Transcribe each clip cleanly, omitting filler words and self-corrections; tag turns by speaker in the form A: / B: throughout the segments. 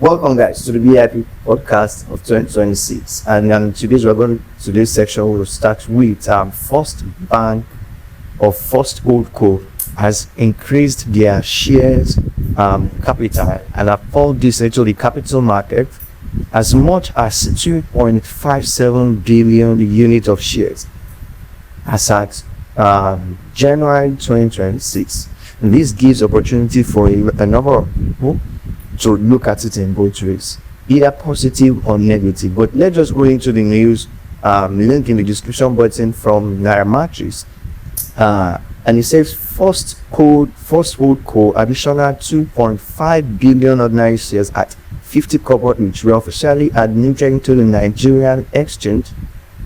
A: Welcome, guys, to the VIP podcast of 2026. And today's section will start with First Bank or First HoldCo has increased their shares capital and have pulled this into the capital market as much as 2.57 billion units of shares as at January 2026. And this gives opportunity for a number of people to look at it in both ways, either positive or negative. But let's just go into the news. Link in the description button from Nairametrics. And it says First HoldCo additional 2.5 billion ordinary shares at 50 kobo each were officially admitted to the Nigerian exchange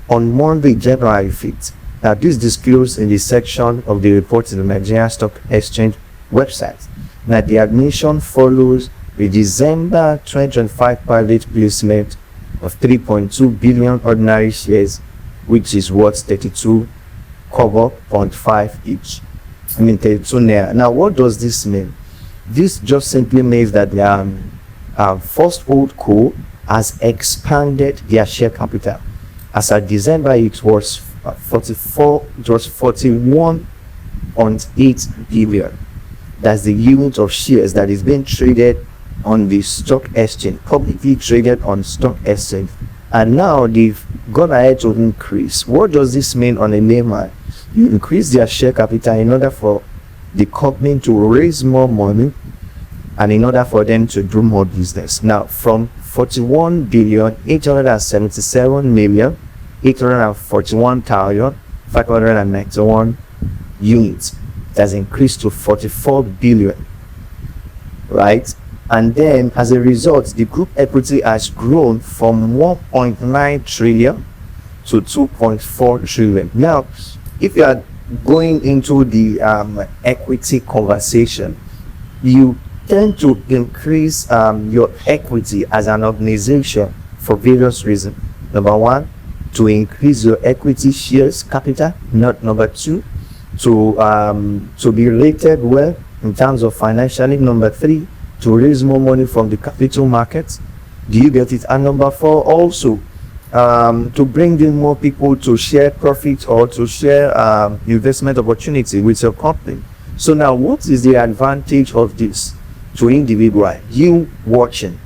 A: on Monday, January 5th. Now, this disclosed in the section of the report to the Nigerian Stock Exchange website. Now, the admission follows the December 2025 pilot placement of 3.2 billion ordinary shares, which is worth 32 kobo 0.5 each. 32 naira. Now, what does this mean? This just simply means that the First HoldCo has expanded their share capital. As at December, it was 41.8 billion. That's the unit of shares that is being traded on the stock exchange, publicly traded on stock exchange. And now they've gone ahead to increase. What does this mean on a layman? You increase their share capital in order for the company to raise more money and in order for them to do more business. Now, from 41,877,841,591 units, it has increased to 44 billion, right? And then as a result, the group equity has grown from 1.9 trillion to 2.4 trillion. Now, if you are going into the equity conversation, you tend to increase your equity as an organization for various reasons. Number one, to increase your equity shares capital. Number two, to be rated well in terms of financially. Number three, to raise more money from the capital markets. Do you get it? And number four, also to bring in more people to share profit or to share investment opportunity with your company. So now, what is the advantage of this to individual? You watching,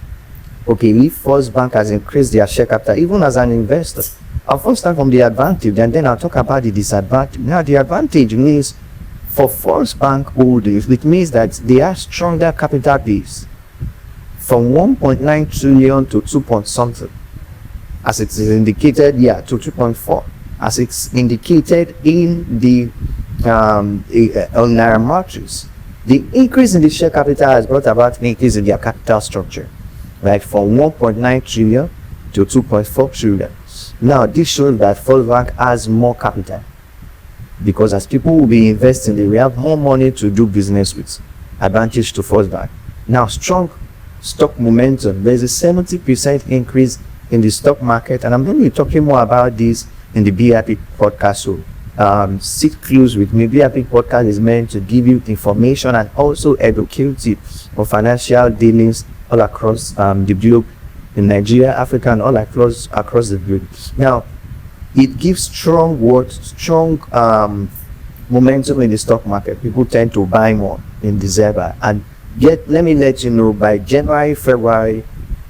A: okay, if First Bank has increased their share capital, even as an investor, I'll first start from the advantage and then I'll talk about the disadvantage. Now, the advantage means for First Bank holders, it means that they have stronger capital base from 1.9 trillion to 2 point something, as it is indicated here, to 2.4, as it's indicated in the on Nairametrics. The increase in the share capital has brought about an increase in their capital structure, right, from 1.9 trillion to 2.4 trillion. Now, this shows that First Bank has more capital, because as people will be investing, they will have more money to do business with. Advantage to First Bank. Now, strong stock momentum. There's a 70% increase in the stock market, and I'm going to be talking more about this in the BIP podcast. So, sit close with me. BIP podcast is meant to give you information and also educate you on financial dealings all across the globe, in Nigeria, Africa, and all across the globe. Now, it gives strong momentum in the stock market. People tend to buy more in December, and let me let you know, by January, February,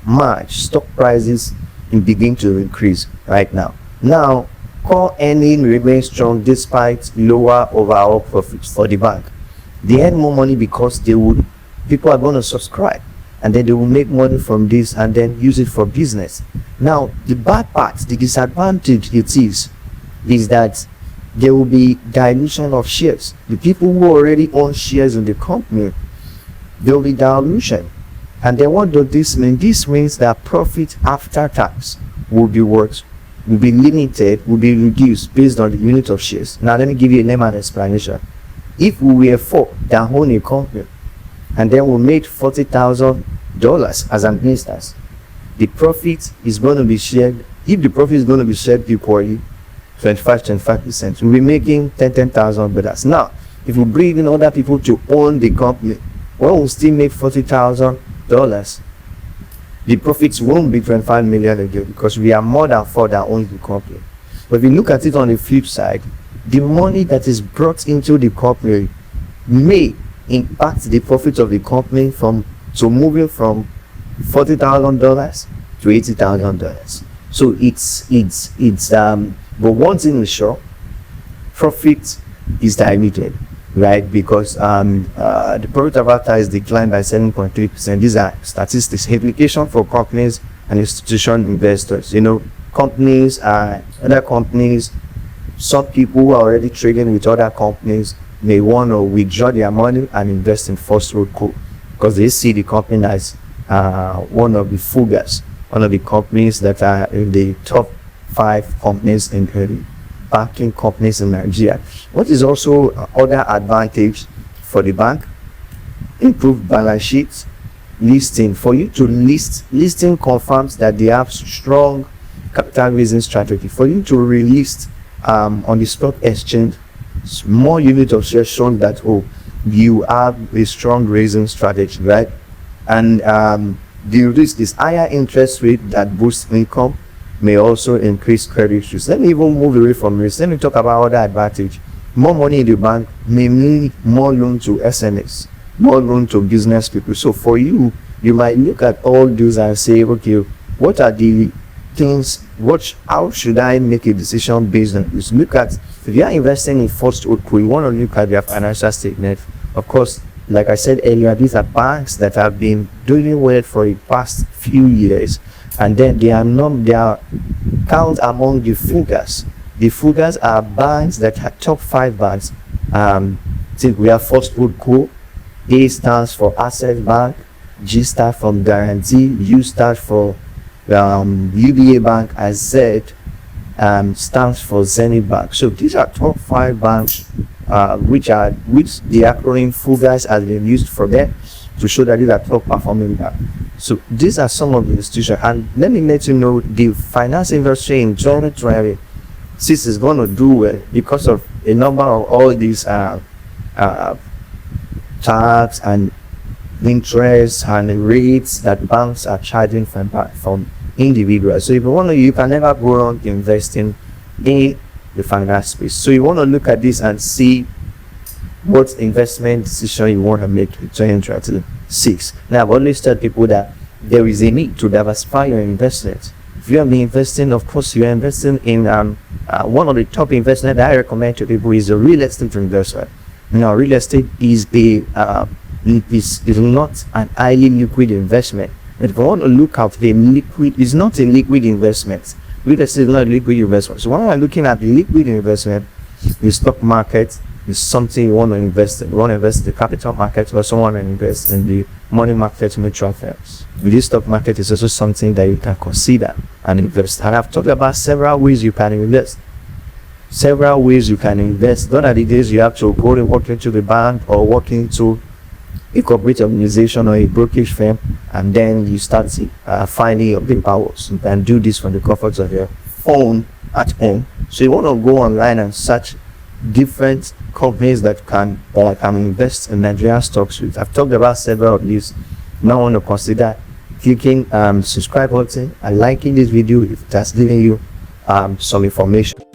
A: March, stock prices begin to increase right now. Now, core earning remains strong despite lower overall profits for the bank. They earn more money because people are going to subscribe, and then they will make money from this and then use it for business. Now, the bad part, the disadvantage is that there will be dilution of shares. The people who already own shares in the company, there will be dilution. And then what does this mean? This means that profit after tax will be limited, will be reduced based on the unit of shares. Now, let me give you a layman explanation. If we were four that own a company, and then we made $40,000 as an instance, the profit is going to be shared. If the profit is going to be shared equally, 25%, we'll be making $10,000. Now, if we bring in other people to own the company, well, we'll still make $40,000. the profits won't be 25 million again because we are more than 4 that owns the company. But if you look at it on the flip side, the money that is brought into the company may impact the profit of the company moving from $40,000 to $80,000. So it's but one thing is sure, profit is diluted, right? Because the profit after tax declined by 7.3%. These are statistics, implication for companies and institutional investors. Other companies, some people who are already trading with other companies may want to withdraw their money and invest in First HoldCo because they see the company as one of the figures, one of the companies that are in the top 5 companies in the banking companies in Nigeria. What is also other advantage for the bank? Improved balance sheets, listing. For you to listing confirms that they have strong capital raising strategy. For you to relist on the stock exchange, small unit of shares shown that you have a strong raising strategy, right? And the risk is higher interest rate that boosts income may also increase credit risk. Let me even move away from risk. Let me talk about other advantage. More money in the bank may mean more loan to SMEs, more loan to business people. So for you might look at all those and say, okay, what are the things, how should I make a decision based on this? Look at, if you are investing in First HoldCo, you want to look at their financial statement. Of course, like I said earlier, these are banks that have been doing well for the past few years, and then they are count among the figures. The figures are banks that are top 5 banks. Think we have First HoldCo. A stands for Access Bank, G stands for Guarantee, U stands for UBA Bank, as Z stands for Zenith Bank. So these are top 5 banks, which the acronym figures has been used for them to show that these are top performing banks. So these are some of the institutions, and let me let you know the finance industry in 2020 is going to do well because of a number of all these tax and interest and rates that banks are charging from individuals. So if you want to, you can never go wrong investing in the finance space. So you want to look at this and see what investment decision you want to make in 2026. Now I've always told people that there is a need to diversify your investments. If you have been investing, of course you're investing in one of the top investments that I recommend to people is a real estate investment. Now real estate is not an highly liquid investment. But if you want to look at the liquid, it's not a liquid investment. Real estate is not a liquid investment. So when we're looking at the liquid investment, the stock market is something you want to invest in. You want to invest in the capital market, or someone to invest in the money market mutual funds. The stock market is also something that you can consider and invest. And I've talked about several ways you can invest. Several ways you can invest. Not at the days you have to go and work into the bank or work into a corporate organization or a brokerage firm, and then you start finding your big powers. You can do this from the comfort of your phone at home. So you want to go online and search different companies that can invest in Nigerian stocks with. I've talked about several of these. Now I want to consider clicking subscribe button and liking this video if it has given you some information.